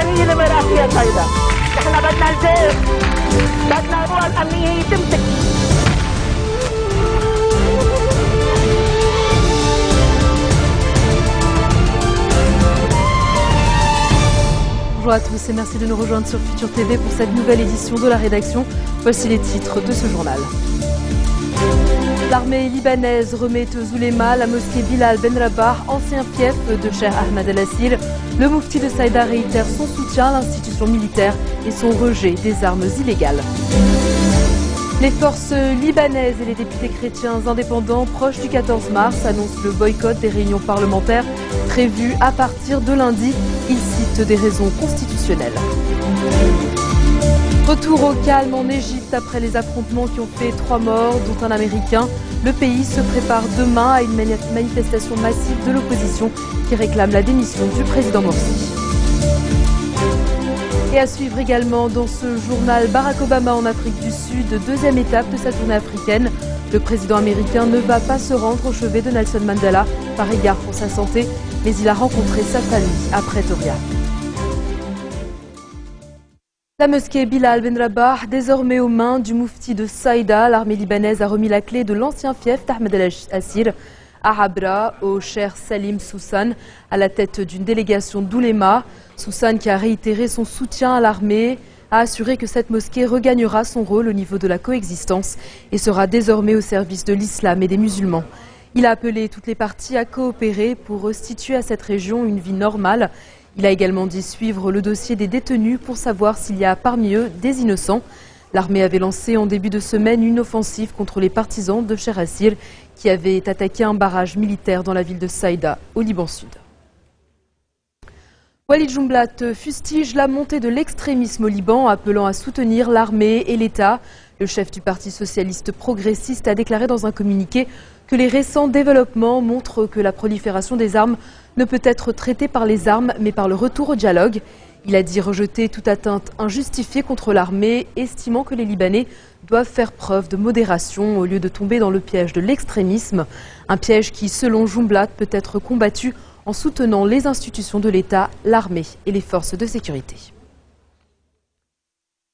الإنسانية لمرأة سيدة. احنا بدنا الجيش، بدنا القوى الأمنية هي تمسك. Bonjour à tous et merci de nous rejoindre sur Futur TV pour cette nouvelle édition de la rédaction. Voici les titres de ce journal. L'armée libanaise remet aux oulémas la mosquée Bilal Ben Rabah, ancien fief de Cheikh Ahmed El-Assir. Le moufti de Saïda réitère son soutien à l'institution militaire et son rejet des armes illégales. Les forces libanaises et les députés chrétiens indépendants proches du 14 mars annoncent le boycott des réunions parlementaires prévues à partir de lundi. Ils citent des raisons constitutionnelles. Retour au calme en Égypte après les affrontements qui ont fait 3 morts, dont un Américain. Le pays se prépare demain à une manifestation massive de l'opposition qui réclame la démission du président Morsi. Et à suivre également dans ce journal, Barack Obama en Afrique du Sud, deuxième étape de sa tournée africaine. Le président américain ne va pas se rendre au chevet de Nelson Mandela par égard pour sa santé, mais il a rencontré sa famille à Pretoria. La mosquée Bilal Ben Rabah, désormais aux mains du moufti de Saïda, l'armée libanaise a remis la clé de l'ancien fief d'Ahmed El-Assir à Habra au Cheikh Salim Soussan à la tête d'une délégation d'ouléma. Soussan, qui a réitéré son soutien à l'armée, a assuré que cette mosquée regagnera son rôle au niveau de la coexistence et sera désormais au service de l'islam et des musulmans. Il a appelé toutes les parties à coopérer pour restituer à cette région une vie normale. Il a également dit suivre le dossier des détenus pour savoir s'il y a parmi eux des innocents. L'armée avait lancé en début de semaine une offensive contre les partisans de Cheikh Assir qui avaient attaqué un barrage militaire dans la ville de Saïda, au Liban Sud. Walid Jumblatt fustige la montée de l'extrémisme au Liban, appelant à soutenir l'armée et l'État. Le chef du Parti socialiste progressiste a déclaré dans un communiqué que les récents développements montrent que la prolifération des armes ne peut être traitée par les armes, mais par le retour au dialogue. Il a dit rejeter toute atteinte injustifiée contre l'armée, estimant que les Libanais doivent faire preuve de modération au lieu de tomber dans le piège de l'extrémisme. Un piège qui, selon Jumblatt, peut être combattu en soutenant les institutions de l'État, l'armée et les forces de sécurité.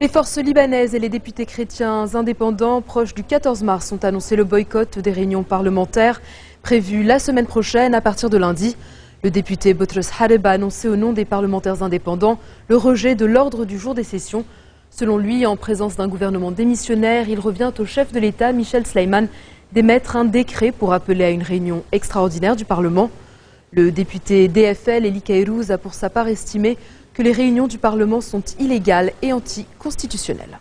Les forces libanaises et les députés chrétiens indépendants proches du 14 mars ont annoncé le boycott des réunions parlementaires prévues la semaine prochaine à partir de lundi. Le député Boutros Hareb a annoncé au nom des parlementaires indépendants le rejet de l'ordre du jour des sessions. Selon lui, en présence d'un gouvernement démissionnaire, il revient au chef de l'État, Michel Sleiman, d'émettre un décret pour appeler à une réunion extraordinaire du Parlement. Le député DFL, Eli Kairouz, a pour sa part estimé que les réunions du Parlement sont illégales et anticonstitutionnelles.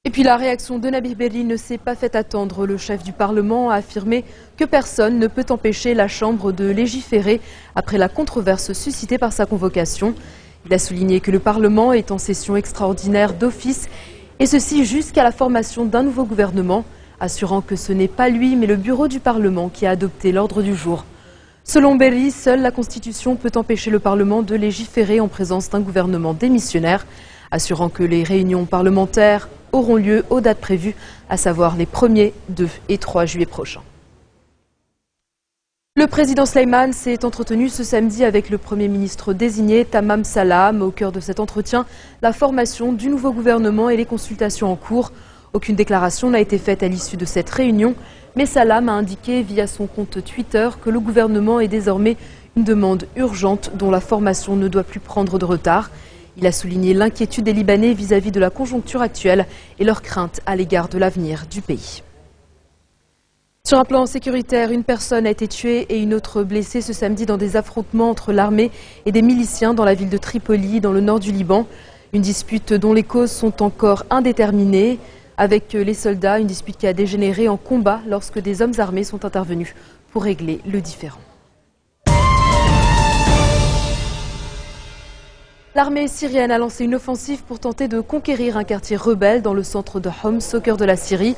Et puis la réaction de Nabih Berri ne s'est pas fait attendre. Le chef du Parlement a affirmé que personne ne peut empêcher la Chambre de légiférer après la controverse suscitée par sa convocation. Il a souligné que le Parlement est en session extraordinaire d'office, et ceci jusqu'à la formation d'un nouveau gouvernement, assurant que ce n'est pas lui mais le bureau du Parlement qui a adopté l'ordre du jour. Selon Berri, seule la Constitution peut empêcher le Parlement de légiférer en présence d'un gouvernement démissionnaire, assurant que les réunions parlementaires auront lieu aux dates prévues, à savoir les 1er, 2 et 3 juillet prochains. Le président Sleiman s'est entretenu ce samedi avec le Premier ministre désigné Tamam Salam. Au cœur de cet entretien, la formation du nouveau gouvernement et les consultations en cours. Aucune déclaration n'a été faite à l'issue de cette réunion, mais Salam a indiqué via son compte Twitter que le gouvernement est désormais une demande urgente dont la formation ne doit plus prendre de retard. Il a souligné l'inquiétude des Libanais vis-à-vis de la conjoncture actuelle et leur crainte à l'égard de l'avenir du pays. Sur un plan sécuritaire, une personne a été tuée et une autre blessée ce samedi dans des affrontements entre l'armée et des miliciens dans la ville de Tripoli, dans le nord du Liban. Une dispute dont les causes sont encore indéterminées. Avec les soldats, une dispute qui a dégénéré en combat lorsque des hommes armés sont intervenus pour régler le différend. L'armée syrienne a lancé une offensive pour tenter de conquérir un quartier rebelle dans le centre de Homs, au cœur de la Syrie.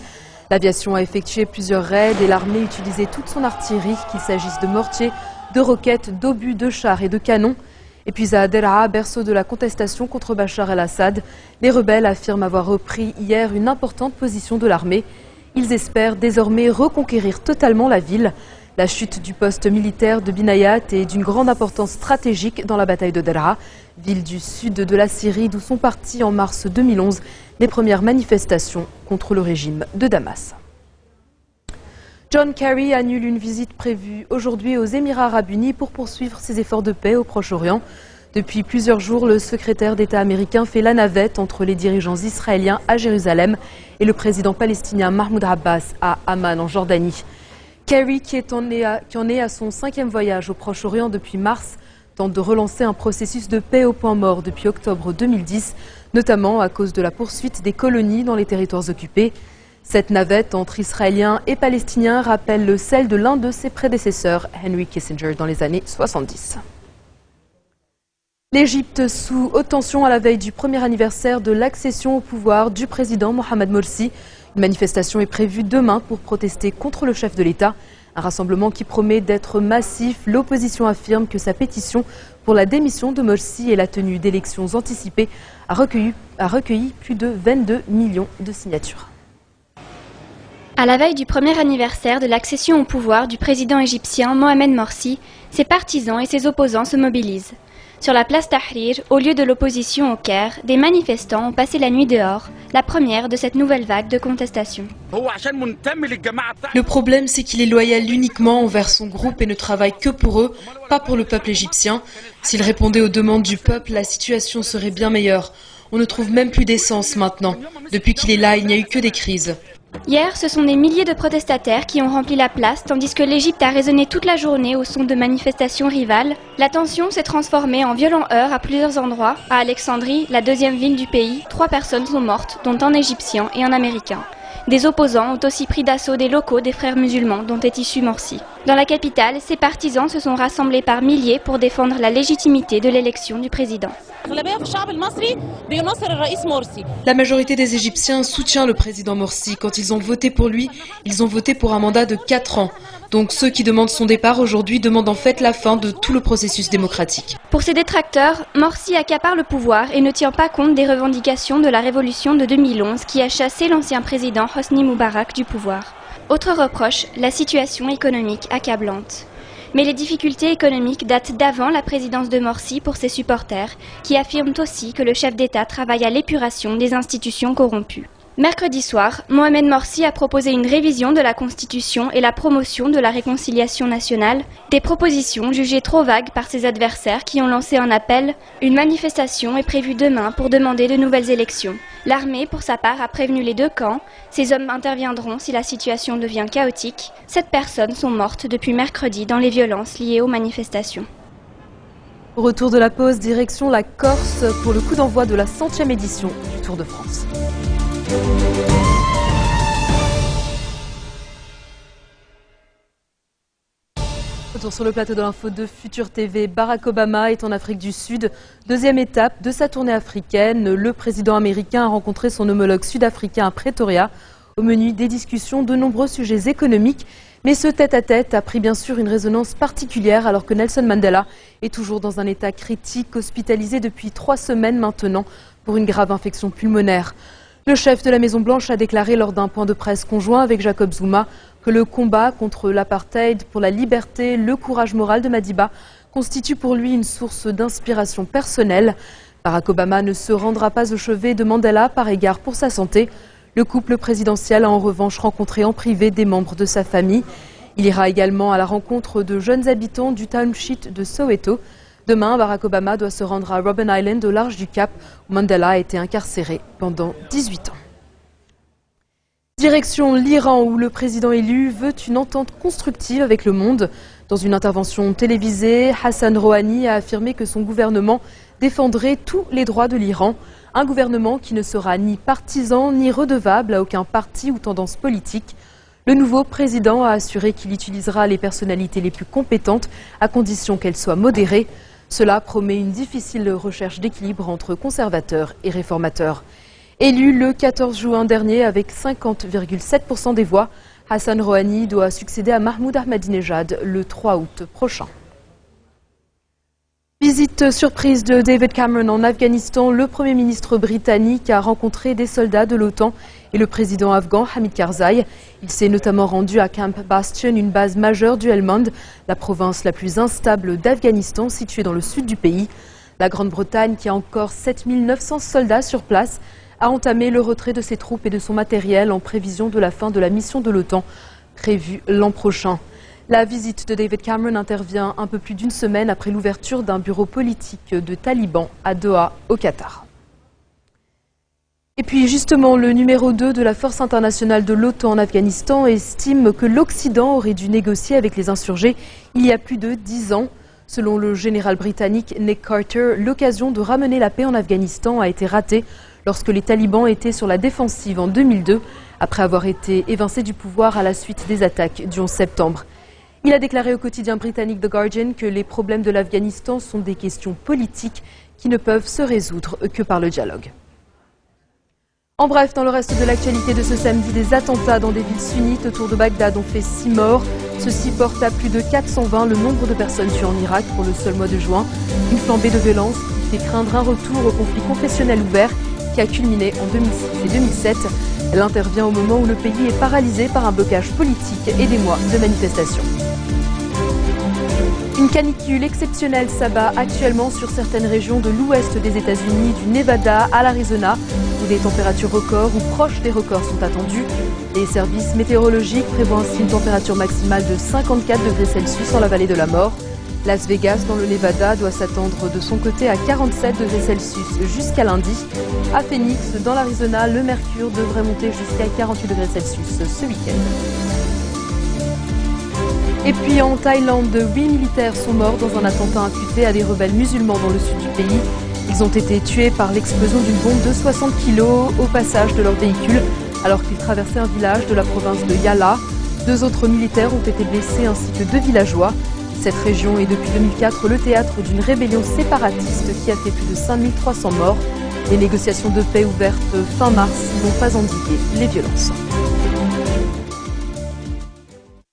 L'aviation a effectué plusieurs raids et l'armée utilisait toute son artillerie, qu'il s'agisse de mortiers, de roquettes, d'obus, de chars et de canons. Et puis à Deraa, berceau de la contestation contre Bachar el-Assad, les rebelles affirment avoir repris hier une importante position de l'armée. Ils espèrent désormais reconquérir totalement la ville. La chute du poste militaire de Binayat est d'une grande importance stratégique dans la bataille de Daraa, ville du sud de la Syrie d'où sont parties en mars 2011 les premières manifestations contre le régime de Damas. John Kerry annule une visite prévue aujourd'hui aux Émirats arabes unis pour poursuivre ses efforts de paix au Proche-Orient. Depuis plusieurs jours, le secrétaire d'État américain fait la navette entre les dirigeants israéliens à Jérusalem et le président palestinien Mahmoud Abbas à Amman en Jordanie. Kerry, qui en est à son 5e voyage au Proche-Orient depuis mars, tente de relancer un processus de paix au point mort depuis octobre 2010, notamment à cause de la poursuite des colonies dans les territoires occupés. Cette navette entre Israéliens et Palestiniens rappelle celle de l'un de ses prédécesseurs, Henry Kissinger, dans les années 70. L'Égypte sous haute tension à la veille du premier anniversaire de l'accession au pouvoir du président Mohamed Morsi. Une manifestation est prévue demain pour protester contre le chef de l'État. Un rassemblement qui promet d'être massif. L'opposition affirme que sa pétition pour la démission de Morsi et la tenue d'élections anticipées a recueilli plus de 22 millions de signatures. À la veille du premier anniversaire de l'accession au pouvoir du président égyptien Mohamed Morsi, ses partisans et ses opposants se mobilisent. Sur la place Tahrir, au lieu de l'opposition au Caire, des manifestants ont passé la nuit dehors, la première de cette nouvelle vague de contestation. Le problème, c'est qu'il est loyal uniquement envers son groupe et ne travaille que pour eux, pas pour le peuple égyptien. S'il répondait aux demandes du peuple, la situation serait bien meilleure. On ne trouve même plus d'essence maintenant. Depuis qu'il est là, il n'y a eu que des crises. Hier, ce sont des milliers de protestataires qui ont rempli la place, tandis que l'Égypte a résonné toute la journée au son de manifestations rivales. La tension s'est transformée en violents heurts à plusieurs endroits. À Alexandrie, la deuxième ville du pays, 3 personnes sont mortes, dont un Égyptien et un Américain. Des opposants ont aussi pris d'assaut des locaux des frères musulmans dont est issu Morsi. Dans la capitale, ses partisans se sont rassemblés par milliers pour défendre la légitimité de l'élection du président. La majorité des Égyptiens soutient le président Morsi. Quand ils ont voté pour lui, ils ont voté pour un mandat de 4 ans. Donc ceux qui demandent son départ aujourd'hui demandent en fait la fin de tout le processus démocratique. Pour ses détracteurs, Morsi accapare le pouvoir et ne tient pas compte des revendications de la révolution de 2011 qui a chassé l'ancien président Hosni Moubarak du pouvoir. Autre reproche, la situation économique accablante. Mais les difficultés économiques datent d'avant la présidence de Morsi pour ses supporters, qui affirment aussi que le chef d'État travaille à l'épuration des institutions corrompues. Mercredi soir, Mohamed Morsi a proposé une révision de la Constitution et la promotion de la réconciliation nationale, des propositions jugées trop vagues par ses adversaires qui ont lancé un appel. Une manifestation est prévue demain pour demander de nouvelles élections. L'armée, pour sa part, a prévenu les deux camps. Ces hommes interviendront si la situation devient chaotique. 7 personnes sont mortes depuis mercredi dans les violences liées aux manifestations. Au retour de la pause, direction la Corse pour le coup d'envoi de la 100e édition du Tour de France. Retour sur le plateau de l'info de Futur TV. Barack Obama est en Afrique du Sud. Deuxième étape de sa tournée africaine. Le président américain a rencontré son homologue sud-africain à Pretoria. Au menu des discussions, de nombreux sujets économiques. Mais ce tête-à-tête a pris bien sûr une résonance particulière alors que Nelson Mandela est toujours dans un état critique, hospitalisé depuis 3 semaines maintenant pour une grave infection pulmonaire. Le chef de la Maison-Blanche a déclaré lors d'un point de presse conjoint avec Jacob Zuma que le combat contre l'apartheid, pour la liberté, le courage moral de Madiba constitue pour lui une source d'inspiration personnelle. Barack Obama ne se rendra pas au chevet de Mandela par égard pour sa santé. Le couple présidentiel a en revanche rencontré en privé des membres de sa famille. Il ira également à la rencontre de jeunes habitants du township de Soweto. Demain, Barack Obama doit se rendre à Robben Island au large du Cap, où Mandela a été incarcéré pendant 18 ans. Direction l'Iran, où le président élu veut une entente constructive avec le monde. Dans une intervention télévisée, Hassan Rouhani a affirmé que son gouvernement défendrait tous les droits de l'Iran. Un gouvernement qui ne sera ni partisan ni redevable à aucun parti ou tendance politique. Le nouveau président a assuré qu'il utilisera les personnalités les plus compétentes à condition qu'elles soient modérées. Cela promet une difficile recherche d'équilibre entre conservateurs et réformateurs. Élu le 14 juin dernier avec 50,7% des voix, Hassan Rouhani doit succéder à Mahmoud Ahmadinejad le 3 août prochain. Visite surprise de David Cameron en Afghanistan. Le Premier ministre britannique a rencontré des soldats de l'OTAN et le président afghan Hamid Karzai. Il s'est notamment rendu à Camp Bastion, une base majeure du Helmand, la province la plus instable d'Afghanistan située dans le sud du pays. La Grande-Bretagne, qui a encore 7900 soldats sur place, a entamé le retrait de ses troupes et de son matériel en prévision de la fin de la mission de l'OTAN prévue l'an prochain. La visite de David Cameron intervient un peu plus d'une semaine après l'ouverture d'un bureau politique de talibans à Doha, au Qatar. Et puis justement, le numéro 2 de la force internationale de l'OTAN en Afghanistan estime que l'Occident aurait dû négocier avec les insurgés il y a plus de 10 ans. Selon le général britannique Nick Carter, l'occasion de ramener la paix en Afghanistan a été ratée lorsque les talibans étaient sur la défensive en 2002, après avoir été évincés du pouvoir à la suite des attaques du 11 septembre. Il a déclaré au quotidien britannique The Guardian que les problèmes de l'Afghanistan sont des questions politiques qui ne peuvent se résoudre que par le dialogue. En bref, dans le reste de l'actualité de ce samedi, des attentats dans des villes sunnites autour de Bagdad ont fait 6 morts. Ceci porte à plus de 420 le nombre de personnes tuées en Irak pour le seul mois de juin. Une flambée de violence qui fait craindre un retour au conflit confessionnel ouvert qui a culminé en 2006 et 2007. Elle intervient au moment où le pays est paralysé par un blocage politique et des mois de manifestations. Une canicule exceptionnelle s'abat actuellement sur certaines régions de l'ouest des États-Unis, du Nevada à l'Arizona, où des températures records ou proches des records sont attendues. Les services météorologiques prévoient ainsi une température maximale de 54 degrés Celsius en la vallée de la mort. Las Vegas, dans le Nevada, doit s'attendre de son côté à 47 degrés Celsius jusqu'à lundi. À Phoenix, dans l'Arizona, le mercure devrait monter jusqu'à 48 degrés Celsius ce week-end. Et puis en Thaïlande, 8 militaires sont morts dans un attentat imputé à des rebelles musulmans dans le sud du pays. Ils ont été tués par l'explosion d'une bombe de 60 kg au passage de leur véhicule alors qu'ils traversaient un village de la province de Yala. 2 autres militaires ont été blessés ainsi que 2 villageois. Cette région est depuis 2004 le théâtre d'une rébellion séparatiste qui a fait plus de 5300 morts. Les négociations de paix ouvertes fin mars n'ont pas endigué les violences.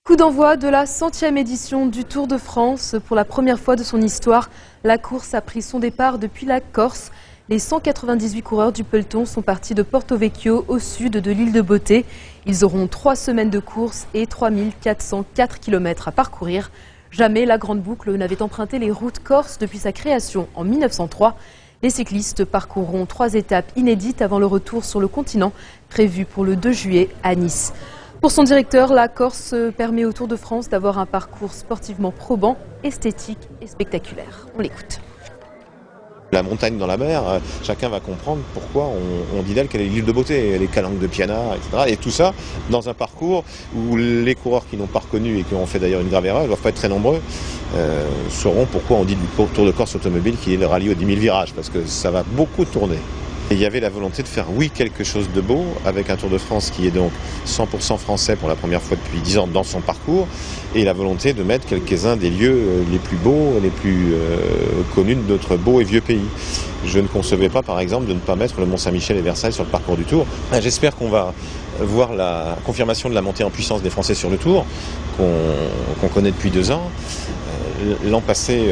Coup d'envoi de la 100e édition du Tour de France. Pour la première fois de son histoire, la course a pris son départ depuis la Corse. Les 198 coureurs du peloton sont partis de Porto Vecchio au sud de l'île de Beauté. Ils auront 3 semaines de course et 3404 km à parcourir. Jamais la Grande Boucle n'avait emprunté les routes corses depuis sa création en 1903. Les cyclistes parcourront 3 étapes inédites avant le retour sur le continent, prévu pour le 2 juillet à Nice. Pour son directeur, la Corse permet au Tour de France d'avoir un parcours sportivement probant, esthétique et spectaculaire. On l'écoute. La montagne dans la mer, chacun va comprendre pourquoi on dit d'elle qu'elle est l'île de beauté, les calanques de Piana, etc. Et tout ça dans un parcours où les coureurs qui n'ont pas reconnu et qui ont fait d'ailleurs une grave erreur, ils ne doivent pas être très nombreux, sauront pourquoi on dit du Tour de Corse automobile qui est le rallye aux 10 000 virages, parce que ça va beaucoup tourner. Et il y avait la volonté de faire, oui, quelque chose de beau, avec un Tour de France qui est donc 100% français pour la première fois depuis 10 ans dans son parcours, et la volonté de mettre quelques-uns des lieux les plus beaux, les plus connus de notre beau et vieux pays. Je ne concevais pas, par exemple, de ne pas mettre le Mont-Saint-Michel et Versailles sur le parcours du Tour. J'espère qu'on va voir la confirmation de la montée en puissance des Français sur le Tour, qu'on connaît depuis 2 ans. L'an passé,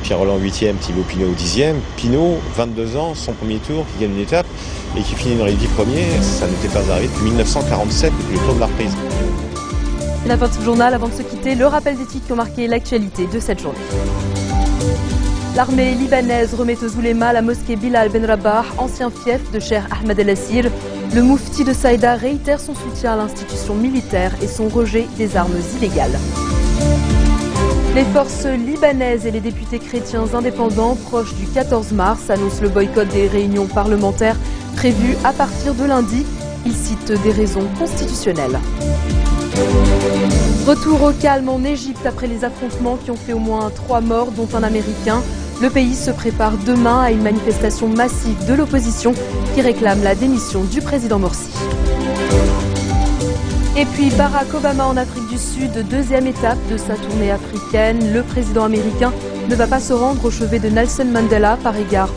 Pierre-Roland 8e, Thibaut Pinot 10e. Pinot, 22 ans, son premier tour, qui gagne une étape et qui finit dans les 10 premiers. Ça n'était pas arrivé depuis 1947, depuis le Tour de la Reprise. C'est la fin de ce journal. Avant de se quitter, le rappel des titres qui ont marqué l'actualité de cette journée. L'armée libanaise remet aux oulémas la mosquée Bilal Ben Rabah, ancien fief de Cheikh Ahmed El-Assir. Le moufti de Saïda réitère son soutien à l'institution militaire et son rejet des armes illégales. Les forces libanaises et les députés chrétiens indépendants proches du 14 mars annoncent le boycott des réunions parlementaires prévues à partir de lundi. Ils citent des raisons constitutionnelles. Retour au calme en Égypte après les affrontements qui ont fait au moins 3 morts, dont un Américain. Le pays se prépare demain à une manifestation massive de l'opposition qui réclame la démission du président Morsi. Et puis Barack Obama en Afrique du Sud, 2e étape de sa tournée africaine. Le président américain ne va pas se rendre au chevet de Nelson Mandela par égard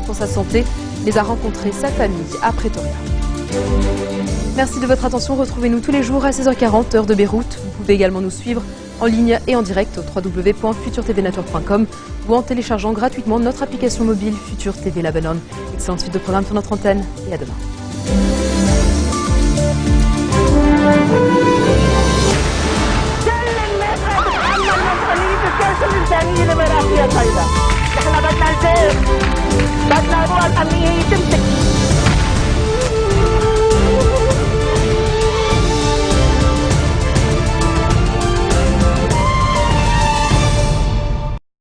pour sa santé, mais a rencontré sa famille à Pretoria. Merci de votre attention. Retrouvez-nous tous les jours à 16h40, heure de Beyrouth. Vous pouvez également nous suivre en ligne et en direct au www.futurtvnetwork.com ou en téléchargeant gratuitement notre application mobile Futur TV Lebanon. Excellente suite de programme sur notre antenne et à demain.